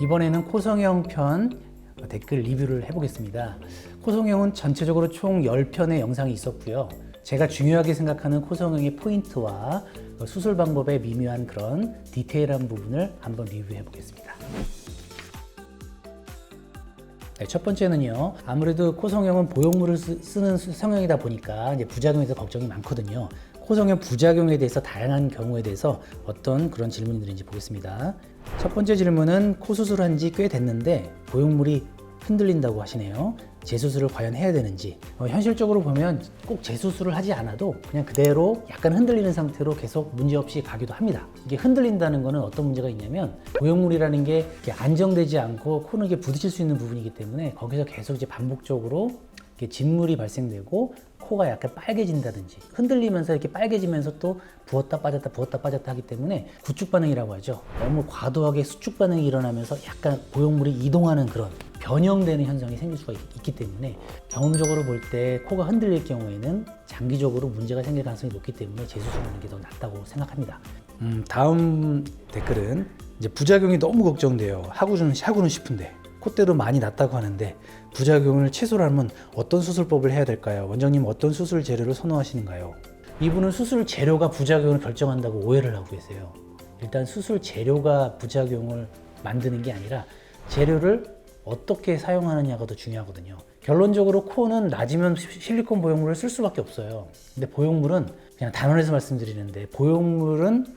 이번에는 코성형 편 댓글 리뷰를 해보겠습니다. 코성형은 전체적으로 총 10편의 영상이 있었고요. 제가 중요하게 생각하는 코성형의 포인트와 수술 방법의 미묘한 그런 디테일한 부분을 한번 리뷰해 보겠습니다. 네, 첫 번째는요. 아무래도 코성형은 보형물을 쓰는 성형이다 보니까 이제 부작용에 대해서 걱정이 많거든요. 코성형 부작용에 대해서 다양한 경우에 대해서 어떤 그런 질문들인지 보겠습니다. 첫 번째 질문은 코 수술한 지 꽤 됐는데 보형물이 흔들린다고 하시네요. 재수술을 과연 해야 되는지. 현실적으로 보면 꼭 재수술을 하지 않아도 그냥 그대로 약간 흔들리는 상태로 계속 문제없이 가기도 합니다. 이게 흔들린다는 거는 어떤 문제가 있냐면 보형물이라는 게 안정되지 않고 코는 이게 부딪힐 수 있는 부분이기 때문에 거기서 계속 이제 반복적으로 진물이 발생되고 코가 약간 빨개진다든지 흔들리면서 이렇게 빨개지면서 또 부었다 빠졌다 하기 때문에 구축 반응이라고 하죠. 너무 과도하게 수축 반응이 일어나면서 약간 보형물이 이동하는 그런 변형되는 현상이 생길 수가 있기 때문에 경험적으로 볼 때 코가 흔들릴 경우에는 장기적으로 문제가 생길 가능성이 높기 때문에 재수술하는 게 더 낫다고 생각합니다. 다음 댓글은 이제 부작용이 너무 걱정돼요. 하고는 싶은데 콧대도 많이 났다고 하는데 부작용을 최소로 하면 어떤 수술법을 해야 될까요? 원장님 어떤 수술 재료를 선호하시는가요? 이분은 수술 재료가 부작용을 결정한다고 오해를 하고 계세요. 일단 수술 재료가 부작용을 만드는 게 아니라 재료를 어떻게 사용하느냐가 더 중요하거든요. 결론적으로 코는 낮으면 실리콘 보형물을 쓸 수밖에 없어요. 근데 보형물은 그냥 단언해서 말씀드리는데 보형물은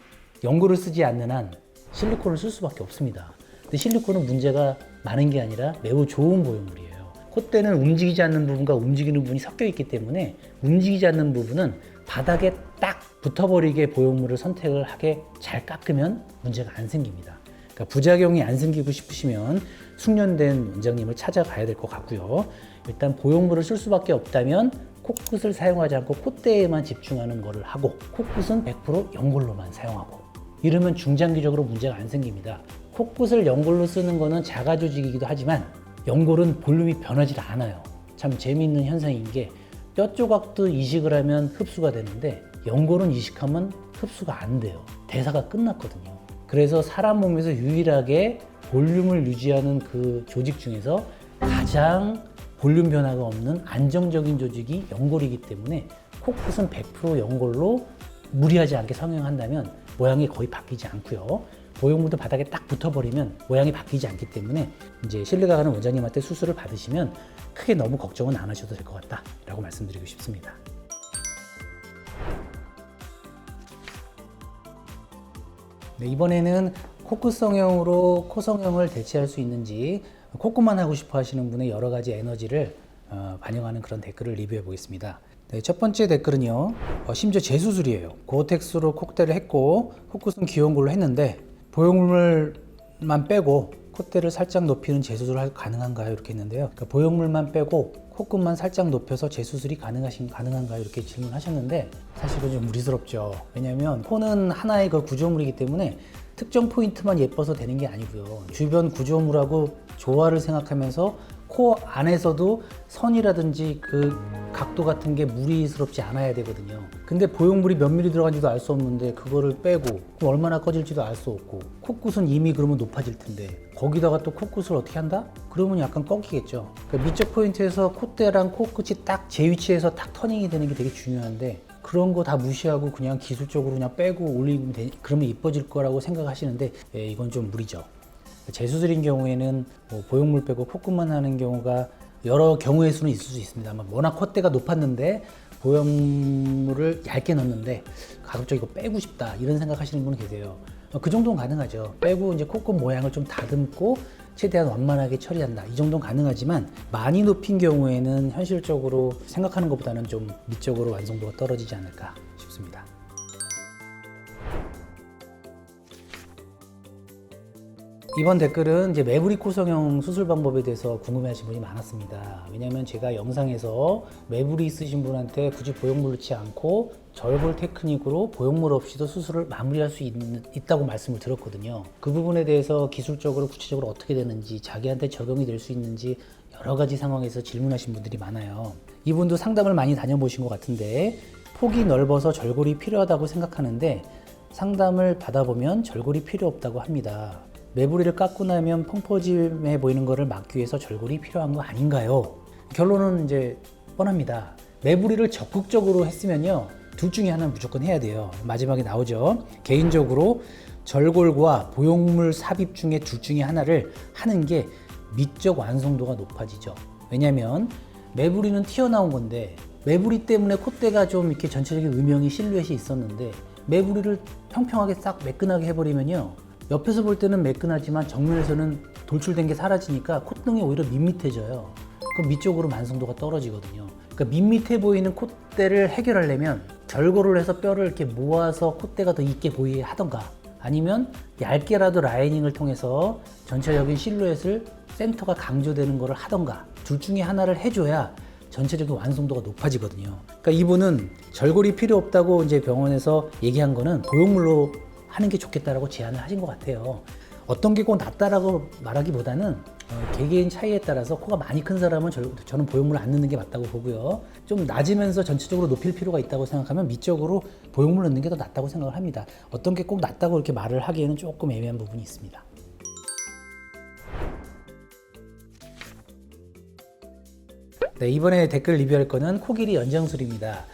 연고를 쓰지 않는 한 실리콘을 쓸 수밖에 없습니다. 근데 실리콘은 문제가 많은 게 아니라 매우 좋은 보형물이에요. 콧대는 움직이지 않는 부분과 움직이는 부분이 섞여 있기 때문에 움직이지 않는 부분은 바닥에 딱 붙어버리게 보형물을 선택을 하게 잘 깎으면 문제가 안 생깁니다. 그러니까 부작용이 안 생기고 싶으시면 숙련된 원장님을 찾아가야 될 것 같고요. 일단 보형물을 쓸 수밖에 없다면 코끝을 사용하지 않고 콧대에만 집중하는 거를 하고 코끝은 100% 연골로만 사용하고 이러면 중장기적으로 문제가 안 생깁니다. 코끝을 연골로 쓰는 거는 자가 조직이기도 하지만 연골은 볼륨이 변하지 않아요. 참 재미있는 현상인 게 뼈 조각도 이식을 하면 흡수가 되는데 연골은 이식하면 흡수가 안 돼요. 대사가 끝났거든요. 그래서 사람 몸에서 유일하게 볼륨을 유지하는 그 조직 중에서 가장 볼륨 변화가 없는 안정적인 조직이 연골이기 때문에 코끝은 100% 연골로 무리하지 않게 성형한다면 모양이 거의 바뀌지 않고요. 보형물도 바닥에 딱 붙어버리면 모양이 바뀌지 않기 때문에 이제 신뢰가 가는 원장님한테 수술을 받으시면 크게 너무 걱정은 안 하셔도 될 것 같다 라고 말씀드리고 싶습니다. 네, 이번에는 코끝 성형으로 코 성형을 대체할 수 있는지 콧구만 하고 싶어 하시는 분의 여러 가지 에너지를 반영하는 그런 댓글을 리뷰해 보겠습니다. 네, 첫 번째 댓글은요. 심지어 재수술이에요. 고텍스로 콧대를 했고 코끝은 귀여운 걸로 했는데 보형물만 빼고 콧대를 살짝 높이는 재수술을 가능한가요? 이렇게 했는데요. 그러니까 보형물만 빼고 코끝만 살짝 높여서 재수술이 가능한가요? 이렇게 질문하셨는데 사실은 좀 무리스럽죠. 왜냐하면 코는 하나의 그 구조물이기 때문에 특정 포인트만 예뻐서 되는 게 아니고요. 주변 구조물하고 조화를 생각하면서 코 안에서도 선이라든지 그 각도 같은 게 무리스럽지 않아야 되거든요. 근데 보형물이 몇 미리 들어간지도 알 수 없는데 그거를 빼고 그럼 얼마나 꺼질지도 알 수 없고 코끝은 이미 그러면 높아질 텐데 거기다가 또 코끝을 어떻게 한다? 그러면 약간 꺾이겠죠. 그러니까 미적 포인트에서 콧대랑 코끝이 딱 제 위치에서 딱 터닝이 되는 게 되게 중요한데 그런 거 다 무시하고 그냥 기술적으로 그냥 빼고 올리면 그러면 이뻐질 거라고 생각하시는데 이건 좀 무리죠. 재수술인 경우에는 보형물 빼고 코끝만 하는 경우가 여러 경우의 수는 있을 수 있습니다만 워낙 콧대가 높았는데 보형물을 얇게 넣었는데 가급적 이거 빼고 싶다 이런 생각하시는 분은 계세요. 그 정도는 가능하죠. 빼고 이제 코끝 모양을 좀 다듬고 최대한 완만하게 처리한다. 이 정도는 가능하지만 많이 높인 경우에는 현실적으로 생각하는 것보다는 좀 미적으로 완성도가 떨어지지 않을까 싶습니다. 이번 댓글은 이제 매부리 코 성형 수술 방법에 대해서 궁금해하시는 분이 많았습니다. 왜냐하면 제가 영상에서 매부리 있으신 분한테 굳이 보형물 넣지 않고 절골 테크닉으로 보형물 없이도 수술을 마무리할 수 있다고 말씀을 드렸거든요. 그 부분에 대해서 기술적으로 구체적으로 어떻게 되는지 자기한테 적용이 될 수 있는지 여러 가지 상황에서 질문하신 분들이 많아요. 이분도 상담을 많이 다녀보신 것 같은데 폭이 넓어서 절골이 필요하다고 생각하는데 상담을 받아보면 절골이 필요 없다고 합니다. 매부리를 깎고 나면 펑퍼짐해 보이는 것을 막기 위해서 절골이 필요한 거 아닌가요? 결론은 이제 뻔합니다. 매부리를 적극적으로 했으면요, 둘 중에 하나는 무조건 해야 돼요. 마지막에 나오죠. 개인적으로 절골과 보형물 삽입 중에 둘 중에 하나를 하는 게 미적 완성도가 높아지죠. 왜냐면 매부리는 튀어나온 건데, 매부리 때문에 콧대가 좀 이렇게 전체적인 음영이 실루엣이 있었는데, 매부리를 평평하게 싹 매끈하게 해버리면요, 옆에서 볼 때는 매끈하지만 정면에서는 돌출된 게 사라지니까 콧등이 오히려 밋밋해져요. 그럼 미적으로 완성도가 떨어지거든요. 그러니까 밋밋해 보이는 콧대를 해결하려면 절골을 해서 뼈를 이렇게 모아서 콧대가 더 있게 보이게 하던가, 아니면 얇게라도 라이닝을 통해서 전체적인 실루엣을 센터가 강조되는 거를 하던가, 둘 중에 하나를 해줘야 전체적인 완성도가 높아지거든요. 그러니까 이분은 절골이 필요 없다고 이제 병원에서 얘기한 거는 보형물로 하는 게 좋겠다라고 제안을 하신 것 같아요. 어떤 게 꼭 낫다라고 말하기보다는 개개인 차이에 따라서 코가 많이 큰 사람은 저는 보형물을 안 넣는 게 맞다고 보고요. 좀 낮으면서 전체적으로 높일 필요가 있다고 생각하면 미적으로 보형물을 넣는 게 더 낫다고 생각을 합니다. 어떤 게 꼭 낫다고 이렇게 말을 하기에는 조금 애매한 부분이 있습니다. 네, 이번에 댓글 리뷰할 거는 코길이 연장술입니다.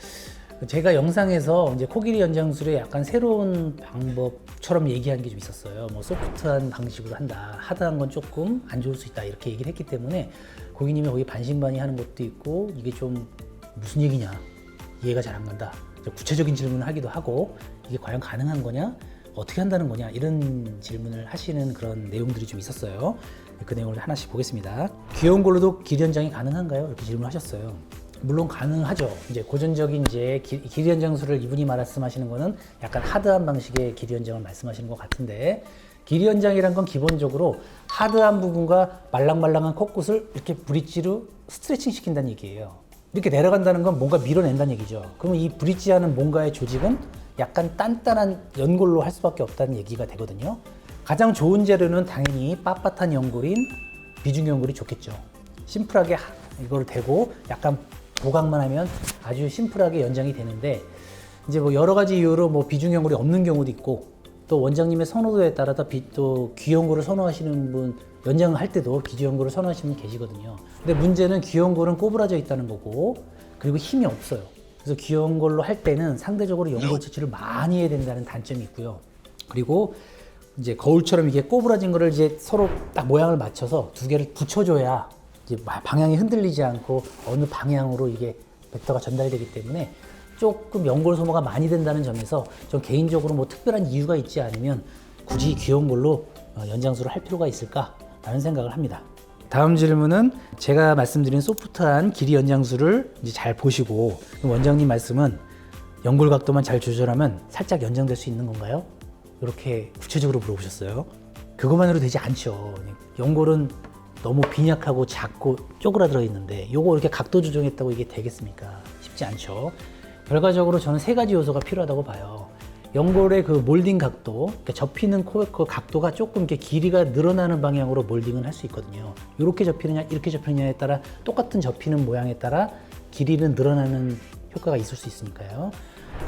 제가 영상에서 이제 코길이 연장술의 약간 새로운 방법처럼 얘기한 게 좀 있었어요. 뭐 소프트한 방식으로 한다, 하드한 건 조금 안 좋을 수 있다, 이렇게 얘기를 했기 때문에 고객님이 거기 반신반의하는 것도 있고, 이게 좀 무슨 얘기냐, 이해가 잘 안 간다, 구체적인 질문을 하기도 하고, 이게 과연 가능한 거냐, 어떻게 한다는 거냐, 이런 질문을 하시는 그런 내용들이 좀 있었어요. 그 내용을 하나씩 보겠습니다. 귀여운 걸로도 길이 연장이 가능한가요? 이렇게 질문하셨어요. 물론 가능하죠. 이제 고전적인 이제 길이 연장술을 이분이 말씀하시는 거는 약간 하드한 방식의 길이 연장을 말씀하시는 것 같은데, 길이 연장이란 건 기본적으로 하드한 부분과 말랑말랑한 콧구슬 이렇게 브릿지로 스트레칭 시킨다는 얘기예요. 이렇게 내려간다는 건 뭔가 밀어낸다는 얘기죠. 그러면 이 브릿지하는 뭔가의 조직은 약간 단단한 연골로 할 수밖에 없다는 얘기가 되거든요. 가장 좋은 재료는 당연히 빳빳한 연골인 비중 연골이 좋겠죠. 심플하게 이걸 대고 약간 보강만 하면 아주 심플하게 연장이 되는데, 이제 뭐 여러 가지 이유로 뭐 비중 연골이 없는 경우도 있고, 또 원장님의 선호도에 따라 또 귀연골을 선호하시는 분, 연장을 할 때도 비중연골을 선호하시는 분 계시거든요. 근데 문제는 귀연골은 꼬부라져 있다는 거고, 그리고 힘이 없어요. 그래서 귀연골로 할 때는 상대적으로 연골 채취를 많이 해야 된다는 단점이 있고요. 그리고 이제 거울처럼 이게 꼬부라진 거를 이제 서로 딱 모양을 맞춰서 두 개를 붙여줘야 이제 방향이 흔들리지 않고 어느 방향으로 이게 벡터가 전달되기 때문에 조금 연골 소모가 많이 된다는 점에서 전 개인적으로 뭐 특별한 이유가 있지 않으면 굳이 귀연골로 연장술을 할 필요가 있을까라는 생각을 합니다. 다음 질문은 제가 말씀드린 소프트한 길이 연장술을 이제 잘 보시고, 원장님 말씀은 연골 각도만 잘 조절하면 살짝 연장될 수 있는 건가요? 이렇게 구체적으로 물어보셨어요. 그것만으로 되지 않죠. 연골은 너무 빈약하고 작고 쪼그라들어 있는데 요거 이렇게 각도 조정했다고 이게 되겠습니까? 쉽지 않죠. 결과적으로 저는 세 가지 요소가 필요하다고 봐요. 연골의 그 몰딩 각도, 그러니까 접히는 그 각도가 조금 이렇게 길이가 늘어나는 방향으로 몰딩을 할 수 있거든요. 이렇게 접히느냐 이렇게 접히느냐에 따라 똑같은 접히는 모양에 따라 길이는 늘어나는 효과가 있을 수 있으니까요.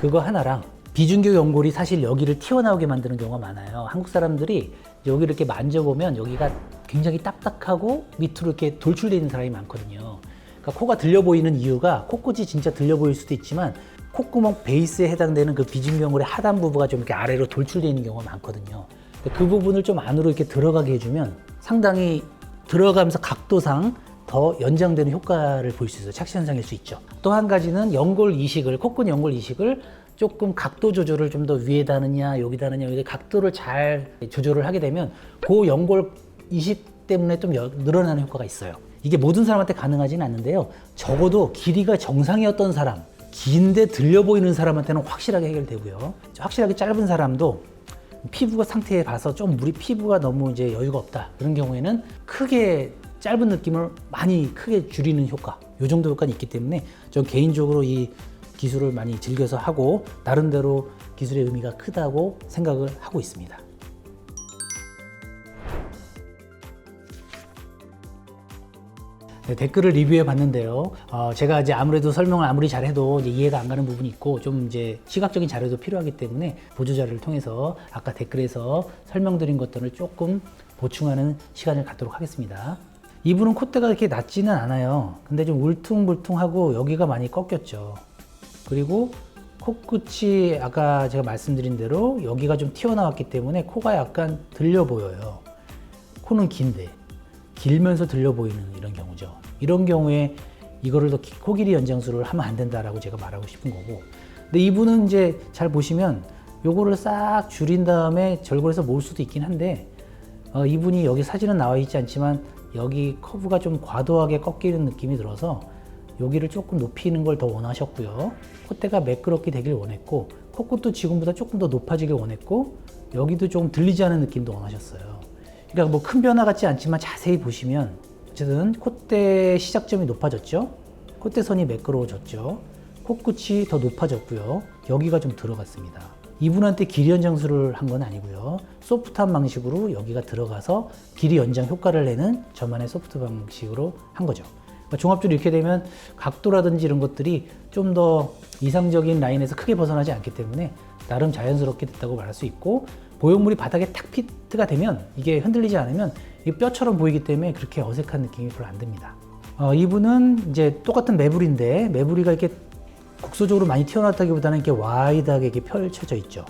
그거 하나랑 비중격 연골이 사실 여기를 튀어나오게 만드는 경우가 많아요. 한국 사람들이 여기를 이렇게 만져보면 여기가 굉장히 딱딱하고 밑으로 이렇게 돌출되어 있는 사람이 많거든요. 그러니까 코가 들려 보이는 이유가 코끝이 진짜 들려 보일 수도 있지만 콧구멍 베이스에 해당되는 그 비중경골의 하단 부부가 좀 이렇게 아래로 돌출되어 있는 경우가 많거든요. 그 부분을 좀 안으로 이렇게 들어가게 해주면 상당히 들어가면서 각도상 더 연장되는 효과를 볼 수 있어요. 착시 현상일 수 있죠. 또 한 가지는 연골 이식을, 코끝 연골 이식을 조금 각도 조절을 좀 더 위에다 하느냐 여기다 하느냐, 여기 각도를 잘 조절을 하게 되면 그 연골 이식 때문에 좀 늘어나는 효과가 있어요. 이게 모든 사람한테 가능하지는 않는데요. 적어도 길이가 정상이었던 사람, 긴데 들려 보이는 사람한테는 확실하게 해결되고요. 확실하게 짧은 사람도 피부가 상태에 봐서 좀 피부가 너무 이제 여유가 없다, 그런 경우에는 크게 짧은 느낌을 많이 크게 줄이는 효과, 이 정도 효과는 있기 때문에 전 개인적으로 이 기술을 많이 즐겨서 하고 나름대로 기술의 의미가 크다고 생각을 하고 있습니다. 네, 댓글을 리뷰해 봤는데요. 제가 이제 아무래도 설명을 아무리 잘해도 이제 이해가 안 가는 부분이 있고 좀 이제 시각적인 자료도 필요하기 때문에 보조 자료를 통해서 아까 댓글에서 설명드린 것들을 조금 보충하는 시간을 갖도록 하겠습니다. 이분은 콧대가 이렇게 낮지는 않아요. 근데 좀 울퉁불퉁하고 여기가 많이 꺾였죠. 그리고 코끝이 아까 제가 말씀드린 대로 여기가 좀 튀어나왔기 때문에 코가 약간 들려 보여요. 코는 긴데 길면서 들려 보이는 이런 경우죠. 이런 경우에 이거를 더 코 길이 연장술을 하면 안 된다라고 제가 말하고 싶은 거고. 근데 이분은 이제 잘 보시면 요거를 싹 줄인 다음에 절골해서 모을 수도 있긴 한데 이분이 여기 사진은 나와 있지 않지만 여기 커브가 좀 과도하게 꺾이는 느낌이 들어서 여기를 조금 높이는 걸 더 원하셨고요. 콧대가 매끄럽게 되길 원했고 코끝도 지금보다 조금 더 높아지길 원했고 여기도 조금 들리지 않은 느낌도 원하셨어요. 그러니까 뭐 큰 변화 같지 않지만 자세히 보시면 어쨌든 콧대 시작점이 높아졌죠. 콧대선이 매끄러워졌죠. 코끝이 더 높아졌고요. 여기가 좀 들어갔습니다. 이분한테 길이 연장술을 한 건 아니고요. 소프트한 방식으로 여기가 들어가서 길이 연장 효과를 내는 저만의 소프트 방식으로 한 거죠. 그러니까 종합적으로 이렇게 되면 각도라든지 이런 것들이 좀 더 이상적인 라인에서 크게 벗어나지 않기 때문에 나름 자연스럽게 됐다고 말할 수 있고, 보형물이 바닥에 탁 피트가 되면 이게 흔들리지 않으면 이게 뼈처럼 보이기 때문에 그렇게 어색한 느낌이 별로 안 듭니다. 이분은 이제 똑같은 매부리인데 매부리가 이렇게 국소적으로 많이 튀어나왔다기보다는 이렇게 와이드하게 이렇게 펼쳐져 있죠.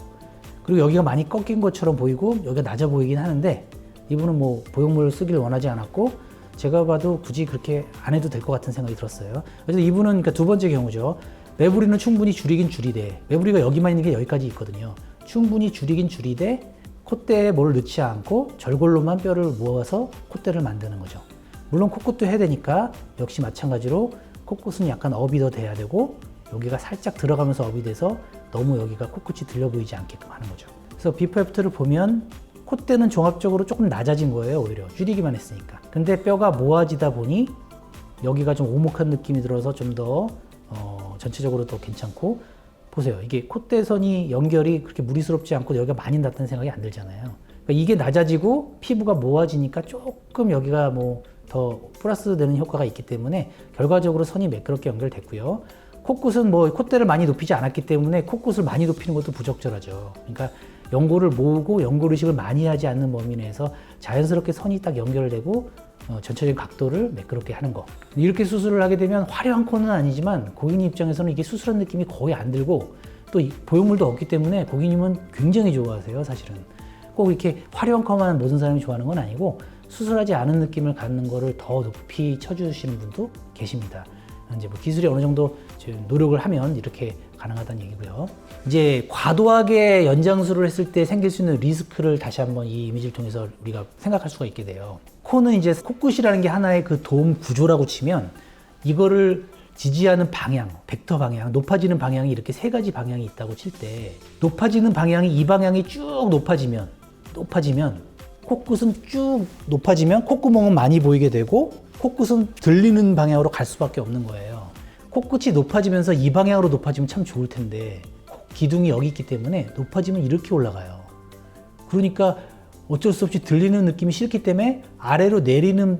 그리고 여기가 많이 꺾인 것처럼 보이고 여기가 낮아 보이긴 하는데 이분은 뭐 보형물을 쓰기를 원하지 않았고 제가 봐도 굳이 그렇게 안 해도 될 것 같은 생각이 들었어요. 그래서 이분은 그러니까 두 번째 경우죠. 매부리는 충분히 줄이긴 줄이되 매부리가 여기만 있는 게 여기까지 있거든요. 충분히 줄이긴 줄이되 콧대에 뭘 넣지 않고 절골로만 뼈를 모아서 콧대를 만드는 거죠. 물론 코끝도 해야 되니까 역시 마찬가지로 코끝은 약간 업이 더 돼야 되고 여기가 살짝 들어가면서 업이 돼서 너무 여기가 코끝이 들려 보이지 않게끔 하는 거죠. 그래서 비포 애프터를 보면 콧대는 종합적으로 조금 낮아진 거예요. 오히려 줄이기만 했으니까. 근데 뼈가 모아지다 보니 여기가 좀 오목한 느낌이 들어서 좀 더 전체적으로 더 괜찮고, 보세요. 이게 콧대선이 연결이 그렇게 무리스럽지 않고 여기가 많이 났다는 생각이 안 들잖아요. 그러니까 이게 낮아지고 피부가 모아지니까 조금 여기가 뭐 더 플러스 되는 효과가 있기 때문에 결과적으로 선이 매끄럽게 연결됐고요. 코끝은 뭐 콧대를 많이 높이지 않았기 때문에 코끝을 많이 높이는 것도 부적절하죠. 그러니까 연골을 모으고 연골 의식을 많이 하지 않는 범위 내에서 자연스럽게 선이 딱 연결되고 전체적인 각도를 매끄럽게 하는 거. 이렇게 수술을 하게 되면 화려한 코는 아니지만 고객님 입장에서는 이게 수술한 느낌이 거의 안 들고 또 보형물도 없기 때문에 고객님은 굉장히 좋아하세요. 사실은 꼭 이렇게 화려한 코만 모든 사람이 좋아하는 건 아니고 수술하지 않은 느낌을 갖는 거를 더 높이 쳐주시는 분도 계십니다. 이제 뭐 기술이 어느 정도 노력을 하면 이렇게 가능하다는 얘기고요. 이제 과도하게 연장술을 했을 때 생길 수 있는 리스크를 다시 한번 이 이미지를 통해서 우리가 생각할 수가 있게 돼요. 코는 이제 코끝이라는 게 하나의 그 돔 구조라고 치면 이거를 지지하는 방향, 벡터 방향, 높아지는 방향이 이렇게 세 가지 방향이 있다고 칠 때 높아지는 방향이 이 방향이 쭉 높아지면 코끝은 쭉 높아지면 콧구멍은 많이 보이게 되고 코끝은 들리는 방향으로 갈 수밖에 없는 거예요. 코끝이 높아지면서 이 방향으로 높아지면 참 좋을 텐데 기둥이 여기 있기 때문에 높아지면 이렇게 올라가요. 그러니까 어쩔 수 없이 들리는 느낌이 싫기 때문에 아래로 내리는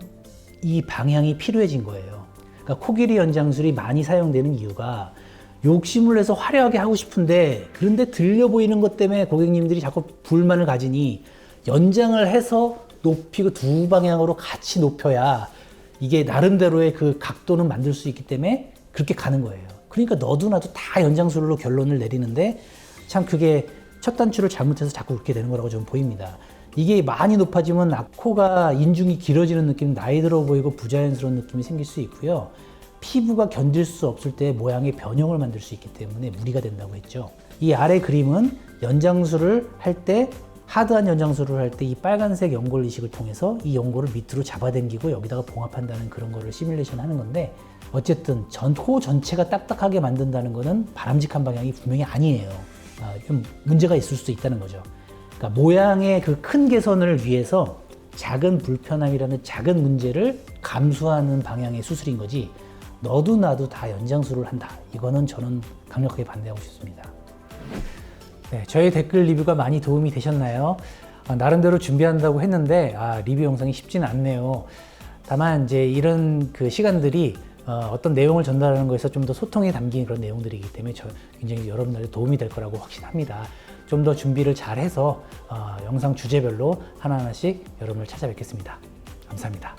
이 방향이 필요해진 거예요. 그러니까 코 길이 연장술이 많이 사용되는 이유가 욕심을 내서 화려하게 하고 싶은데 그런데 들려 보이는 것 때문에 고객님들이 자꾸 불만을 가지니 연장을 해서 높이고 두 방향으로 같이 높여야 이게 나름대로의 그 각도는 만들 수 있기 때문에 그렇게 가는 거예요. 그러니까 너도 나도 다 연장술로 결론을 내리는데 참 그게 첫 단추를 잘못해서 자꾸 그렇게 되는 거라고 저는 보입니다. 이게 많이 높아지면 코가 인중이 길어지는 느낌, 나이 들어 보이고 부자연스러운 느낌이 생길 수 있고요. 피부가 견딜 수 없을 때 모양의 변형을 만들 수 있기 때문에 무리가 된다고 했죠. 이 아래 그림은 연장술을 할 때 하드한 연장술을 할 때 이 빨간색 연골 이식을 통해서 이 연골을 밑으로 잡아당기고 여기다가 봉합한다는 그런 거를 시뮬레이션 하는 건데, 어쨌든 코 전체가 딱딱하게 만든다는 거는 바람직한 방향이 분명히 아니에요. 좀 문제가 있을 수도 있다는 거죠. 그러니까 모양의 그 큰 개선을 위해서 작은 불편함이라는 작은 문제를 감수하는 방향의 수술인 거지, 너도 나도 다 연장술을 한다, 이거는 저는 강력하게 반대하고 싶습니다. 네, 저의 댓글 리뷰가 많이 도움이 되셨나요? 나름대로 준비한다고 했는데 리뷰 영상이 쉽지는 않네요. 다만 이제 이런 그 시간들이 어떤 내용을 전달하는 것에서 좀 더 소통이 담긴 그런 내용들이기 때문에 굉장히 여러분들에게 도움이 될 거라고 확신합니다. 좀 더 준비를 잘 해서 영상 주제별로 하나하나씩 여러분을 찾아뵙겠습니다. 감사합니다.